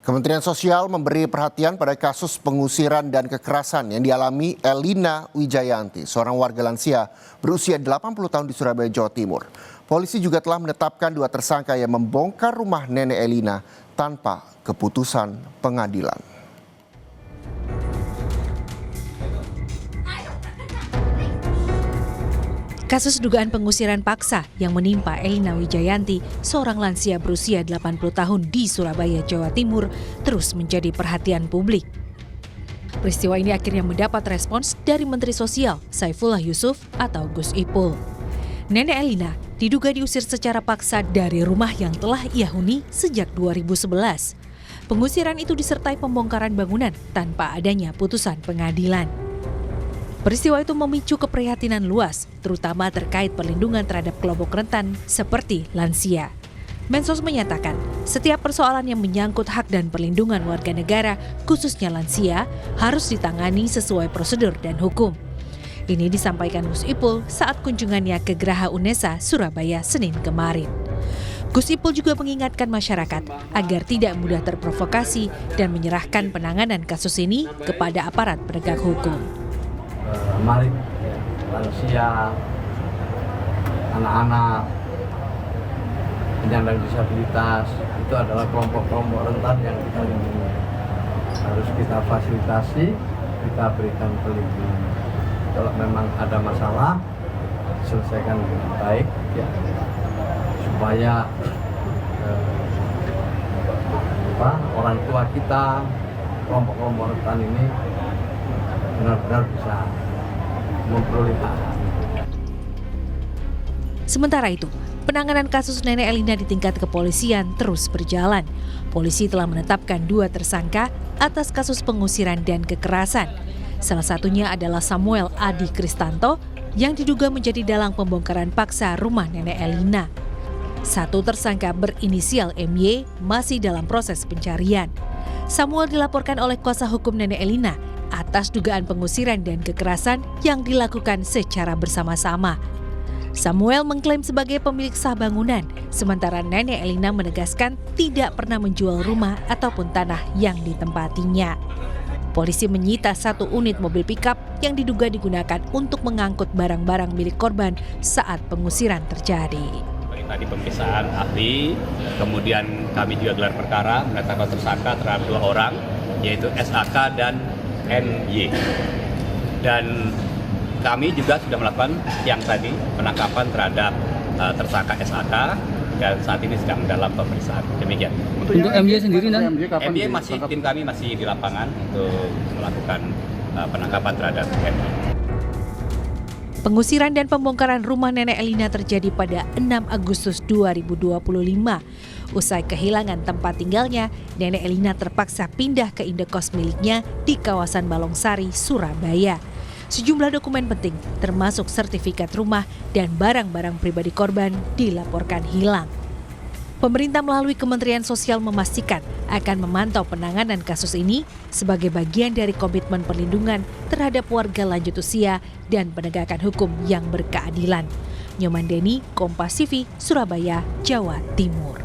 Kementerian Sosial memberi perhatian pada kasus pengusiran dan kekerasan yang dialami Elina Wijayanti, seorang warga lansia berusia 80 tahun di Surabaya, Jawa Timur. Polisi juga telah menetapkan 2 tersangka yang membongkar rumah nenek Elina tanpa keputusan pengadilan. Kasus dugaan pengusiran paksa yang menimpa Elina Wijayanti, seorang lansia berusia 80 tahun di Surabaya, Jawa Timur, terus menjadi perhatian publik. Peristiwa ini akhirnya mendapat respons dari Menteri Sosial Saifullah Yusuf atau Gus Ipul. Nenek Elina diduga diusir secara paksa dari rumah yang telah ia huni sejak 2011. Pengusiran itu disertai pembongkaran bangunan tanpa adanya putusan pengadilan. Peristiwa itu memicu keprihatinan luas, terutama terkait perlindungan terhadap kelompok rentan seperti lansia. Mensos menyatakan, setiap persoalan yang menyangkut hak dan perlindungan warga negara, khususnya lansia, harus ditangani sesuai prosedur dan hukum. Ini disampaikan Gus Ipul saat kunjungannya ke Geraha UNESA, Surabaya, Senin kemarin. Gus Ipul juga mengingatkan masyarakat agar tidak mudah terprovokasi dan menyerahkan penanganan kasus ini kepada aparat penegak hukum. Mari lansia, anak-anak, penyandang disabilitas itu adalah kelompok-kelompok rentan yang kita lindungi. Harus kita fasilitasi, kita berikan perlindungan. Kalau memang ada masalah, selesaikan dengan baik ya, supaya orang tua kita, kelompok-kelompok rentan ini benar-benar bisa memperoleh hak. Sementara itu, penanganan kasus nenek Elina di tingkat kepolisian terus berjalan. Polisi telah menetapkan 2 tersangka atas kasus pengusiran dan kekerasan. Salah satunya adalah Samuel Adi Kristanto yang diduga menjadi dalang pembongkaran paksa rumah nenek Elina. 1 tersangka berinisial MY masih dalam proses pencarian. Samuel dilaporkan oleh kuasa hukum nenek Elina atas dugaan pengusiran dan kekerasan yang dilakukan secara bersama-sama. Samuel mengklaim sebagai pemilik sah bangunan, sementara nenek Elina menegaskan tidak pernah menjual rumah ataupun tanah yang ditempatinya. Polisi menyita 1 unit mobil pikap yang diduga digunakan untuk mengangkut barang-barang milik korban saat pengusiran terjadi. Tadi pemeriksaan ahli, kemudian kami juga gelar perkara menetapkan tersangka terhadap 2 orang, yaitu SAK dan NY. Dan kami juga sudah melakukan yang tadi penangkapan terhadap tersangka SAK dan saat ini sedang dalam pemeriksaan. Demikian. Untuk MY sendiri dan MY tim kami masih di lapangan untuk melakukan penangkapan terhadap NY. Pengusiran dan pembongkaran rumah nenek Elina terjadi pada 6 Agustus 2025. Usai kehilangan tempat tinggalnya, nenek Elina terpaksa pindah ke indekos miliknya di kawasan Balongsari, Surabaya. Sejumlah dokumen penting, termasuk sertifikat rumah dan barang-barang pribadi korban, dilaporkan hilang. Pemerintah melalui Kementerian Sosial memastikan akan memantau penanganan kasus ini sebagai bagian dari komitmen perlindungan terhadap warga lanjut usia dan penegakan hukum yang berkeadilan. Nyoman Deni, Kompas TV, Surabaya, Jawa Timur.